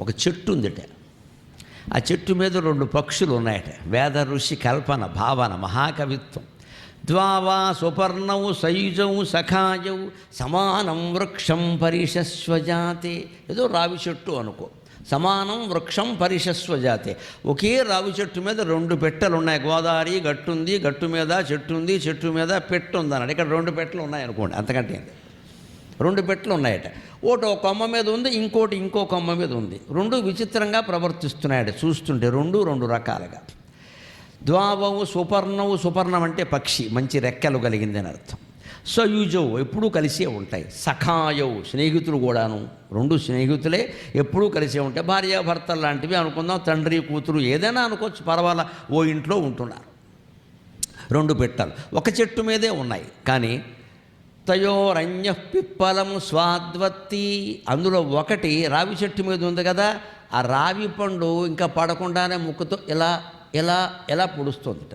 ఒక చెట్టు ఉందిట. ఆ చెట్టు మీద 2 పక్షులు ఉన్నాయట. వేద ఋషి కల్పన భావన మహాకవిత్వం. ద్వావా సుపర్ణౌ సయుజౌ సఖాయౌ సమానం వృక్షం పరిషస్వజాతే. ఏదో రావి చెట్టు అనుకో, సమానం వృక్షం పరిషస్వజాతే. ఒకే రావి చెట్టు మీద 2 పెట్టెలు ఉన్నాయి. గోదావరి గట్టు ఉంది, గట్టు మీద చెట్టు ఉంది, చెట్టు మీద పెట్టు ఉంది అన్నాడు. ఇక్కడ 2 పెట్టెలు ఉన్నాయి అనుకోండి, అంతకంటే ఏంది. 2 పెట్టెలు ఉన్నాయట. ఒకటి ఒక కొమ్మ మీద ఉంది, ఇంకోటి ఇంకో కొమ్మ మీద ఉంది. 2 విచిత్రంగా ప్రవర్తిస్తున్నాయట చూస్తుంటే, 2 రకాలుగా. ద్వావౌ సుపర్ణవు, సుపర్ణం అంటే పక్షి, మంచి రెక్కలు కలిగిందని అర్థం. సయుజౌ ఎప్పుడూ కలిసే ఉంటాయి. సఖాయౌ స్నేహితులు కూడాను, 2 స్నేహితులే ఎప్పుడూ కలిసే ఉంటాయి. భార్యాభర్తలు లాంటివి అనుకుందాం, తండ్రి కూతురు ఏదైనా అనుకోవచ్చు, పర్వాలా, ఓ ఇంట్లో ఉంటున్నారు. 2 పెట్టెలు ఒక చెట్టు మీదే ఉన్నాయి. కానీ తయోరన్య పిప్పలం స్వాద్వత్తి, అందులో ఒకటి రావి చెట్టు మీద ఉంది కదా, ఆ రావి పండు ఇంకా పడకుండానే ముక్కుతో ఇలా ఇలా ఇలా పొడుస్తుందిట.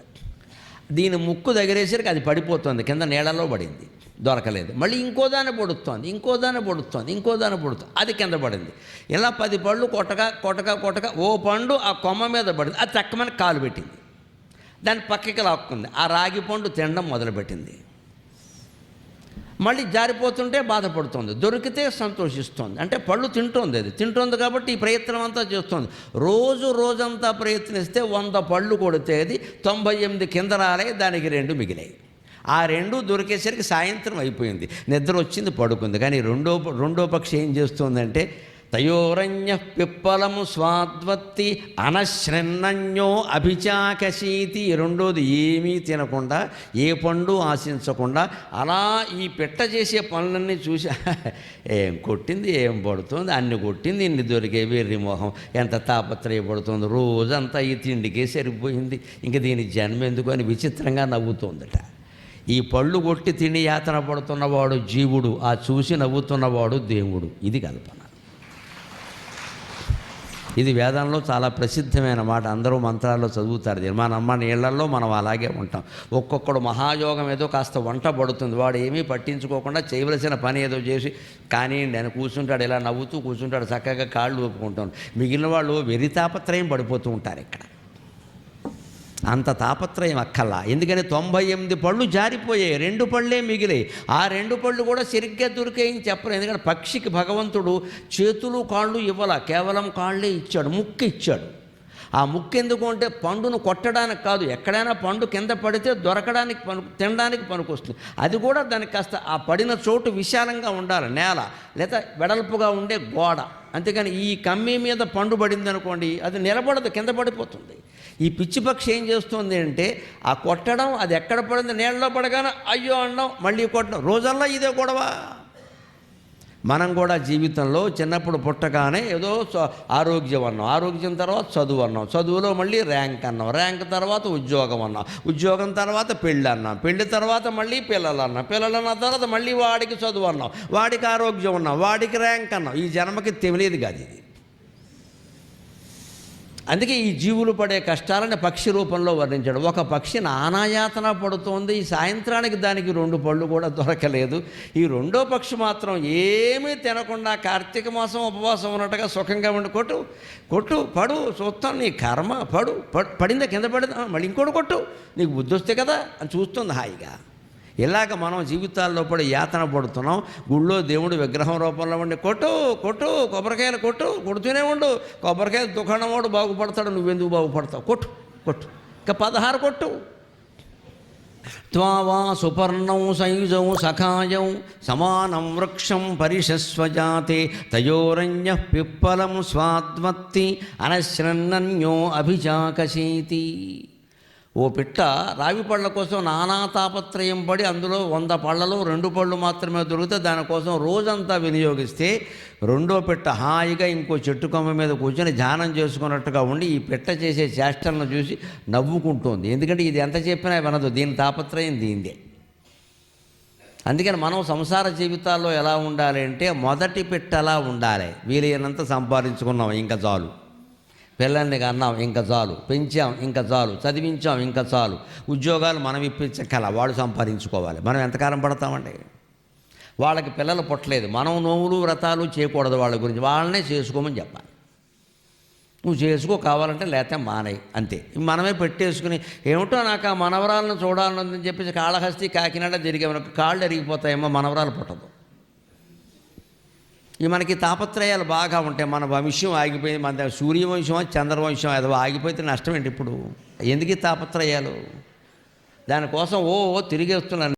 దీని ముక్కు దగ్గరేసరికి అది పడిపోతుంది, కింద నీళ్ళలో పడింది, దొరకలేదు. మళ్ళీ ఇంకోదాన్ని పొడుస్తోంది, ఇంకోదాన్ని పొడుస్తోంది, ఇంకోదాన్ని పొడుస్తుంది, అది కింద పడింది. ఇలా 10 పళ్ళు కొట్టగా ఓ పండు ఆ కొమ్మ మీద పడింది. అది చక్కమని కాలు పెట్టింది, దాన్ని పక్కకి లాక్కుంది. ఆ రాగి పండు తినడం మొదలుపెట్టింది. మళ్ళీ జారిపోతుంటే బాధపడుతుంది, దొరికితే సంతోషిస్తుంది. అంటే పళ్ళు తింటోంది, అది తింటోంది కాబట్టి ఈ ప్రయత్నం అంతా చేస్తుంది. రోజంతా ప్రయత్నిస్తే 100 పళ్ళు కొడితే అది 98 కింద రాలే, దానికి 2 మిగిలాయి. ఆ 2 దొరికేసరికి సాయంత్రం అయిపోయింది, నిద్ర వచ్చింది, పడుకుంది. కానీ రెండో పక్షి ఏం చేస్తుందంటే తయోరన్య పిప్పలము స్వాద్వత్తి అనశ్రన్నన్యో అభిచాకశీతి. రెండోది ఏమీ తినకుండా, ఏ పండు ఆశించకుండా అలా ఈ పెట్ట చేసే పనులన్నీ చూసి ఏం కొట్టింది, ఏం పడుతుంది, అన్ని కొట్టింది, ఇన్ని దొరికే వెర్రి మొహం, ఎంత తాపత్రయపడుతుంది, రోజంతా ఈ తిండికే సరిపోయింది, ఇంక దీని జన్మ ఎందుకు అని విచిత్రంగా నవ్వుతోందట. ఈ పళ్ళు కొట్టి తిండి యాతన పడుతున్నవాడు జీవుడు, ఆ చూసి నవ్వుతున్నవాడు దేవుడు. ఇది కల్పన. ఇది వేదంలో చాలా ప్రసిద్ధమైన మాట, అందరూ మంత్రాల్లో చదువుతారు. మన నీళ్లలో మనం అలాగే ఉంటాం. ఒక్కొక్కడు మహాయోగం ఏదో కాస్త వంట పడుతుంది, వాడు ఏమీ పట్టించుకోకుండా చేయవలసిన పని ఏదో చేసి కానివ్వండి అని కూర్చుంటాడు, ఇలా నవ్వుతూ కూర్చుంటాడు, చక్కగా కాళ్ళు ఊపుకుంటాడు. మిగిలిన వాళ్ళు వెర్రి తాపత్రయం పడిపోతూ ఉంటారు. ఇక్కడ అంత తాపత్రయం అక్కల్లా. ఎందుకని 98 పళ్ళు జారిపోయాయి, 2 పళ్ళే మిగిలాయి. ఆ 2 పళ్ళు కూడా సరిగ్గా దొరికాయని చెప్పరు. ఎందుకంటే పక్షికి భగవంతుడు చేతులు కాళ్ళు ఇవ్వాల, కేవలం కాళ్ళే ఇచ్చాడు, ముక్కు ఇచ్చాడు. ఆ ముక్కు ఎందుకు అంటే పండును కొట్టడానికి కాదు, ఎక్కడైనా పండు కింద పడితే దొరకడానికి తినడానికి పనికొస్తుంది. అది కూడా దానికి కాస్త ఆ పడిన చోటు విశాలంగా ఉండాలి, నేల లేదా వెడల్పుగా ఉండే గోడ. అంతేకాని ఈ కమ్మి మీద పండు పడింది అనుకోండి, అది నిలబడదు, కింద పడిపోతుంది. ఈ పిచ్చి పక్షి ఏం చేస్తుంది అంటే ఆ కొట్టడం, అది ఎక్కడ పడింది నీళ్ళలో పడగానే అయ్యో అనడం, మళ్ళీ కొట్టడం, రోజల్లా ఇదే గొడవ. మనం కూడా జీవితంలో చిన్నప్పుడు పుట్టగానే ఏదో ఆరోగ్యం అన్నాం, ఆరోగ్యం తర్వాత చదువు అన్నాం, చదువులో మళ్ళీ ర్యాంక్ అన్నాం, ర్యాంక్ తర్వాత ఉద్యోగం అన్నాం, ఉద్యోగం తర్వాత పెళ్ళి అన్నాం, పెళ్ళి తర్వాత మళ్ళీ పిల్లలు అన్నాం, పిల్లలు అన్న తర్వాత మళ్ళీ వాడికి చదువు అన్నాం, వాడికి ఆరోగ్యం అన్నాం, వాడికి ర్యాంక్ అన్నాం. ఈ జన్మకి తెలియదు కాదు ఇది. అందుకే ఈ జీవులు పడే కష్టాలని పక్షి రూపంలో వర్ణించాడు. ఒక పక్షి నానాయాతన పడుతోంది, ఈ సాయంత్రానికి దానికి 2 పళ్ళు కూడా దొరకలేదు. ఈ రెండో పక్షి మాత్రం ఏమీ తినకుండా కార్తీక మాసం ఉపవాసం ఉన్నట్టుగా సుఖంగా ఉండి కొట్టు పడు చూస్తాను, నీ కర్మ, పడిందా కింద పడిందా, మళ్ళీ ఇంకోటి కొట్టు, నీకు బుద్ధి వస్తే కదా అని చూస్తుంది హాయిగా. ఇలాగ మనం జీవితాల్లో పడి యాతన పడుతున్నాం. గుళ్ళో దేవుడు విగ్రహం రూపంలో ఉండి కొట్టు కొబ్బరికాయలు కొడుతూనే ఉండు, కొబ్బరికాయలు దుకాణం వాడు బాగుపడతాడు, నువ్వెందుకు బాగుపడతావు, కొట్టు ఇంకా 16 కొట్టు. త్వావా సుపర్ణం సయుజౌ సఖాయౌ సమానం వృక్షం పరిషస్వజాతే తయోరన్య పిప్పలం స్వాద్వత్తి అనశ్రన్నన్యో అభిచాకశీతి. ఓ పిట్ట రావి పళ్ళ కోసం నానా తాపత్రయం పడి అందులో 100 పళ్ళలో 2 పళ్ళు మాత్రమే దొరికితే దానికోసం రోజంతా వినియోగిస్తే, రెండో పిట్ట హాయిగా ఇంకో చెట్టు కొమ్మ మీద కూర్చొని ధ్యానం చేసుకున్నట్టుగా ఉండి ఈ పిట్ట చేసే చేష్టలను చూసి నవ్వుకుంటోంది. ఎందుకంటే ఇది ఎంత చెప్పినా వినదు, దీని తాపత్రయం దీనిదే. అందుకని మనం సంసార జీవితాల్లో ఎలా ఉండాలి అంటే మొదటి పిట్టలా ఉండాలి. వీలైనంత సంపాదించుకున్నాం ఇంకా చాలు, పిల్లల్ని కన్నాం ఇంకా చాలు, పెంచాం ఇంకా చాలు, చదివించాం ఇంకా చాలు, ఉద్యోగాలు మనం ఇప్పించగల, వాడు సంపాదించుకోవాలి. మనం ఎంతకాలం పడతామండి? వాళ్ళకి పిల్లలు పుట్టలేదు, మనం నోములు వ్రతాలు చేయకూడదు, వాళ్ళ గురించి వాళ్ళనే చేసుకోమని చెప్పాలి. నువ్వు చేసుకో కావాలంటే, లేకపోతే మానేయి, అంతే. మనమే పెట్టేసుకుని ఏమిటో నాకు ఆ మనవరాలను చూడాలని చెప్పేసి కాళహస్తి కాకినాడ తిరిగేమనుకో కాళ్ళు ఎరిగిపోతాయేమో, మనవరాలు పుట్టదు. మనకి తాపత్రయాలు బాగా ఉంటాయి. మన వంశం ఆగిపోయింది, మన సూర్యవంశం చంద్రవంశం అది ఆగిపోతే నష్టం ఏంటి ఇప్పుడు? ఎందుకు ఈ తాపత్రయాలు? దానికోసం తిరిగేస్తున్నాను.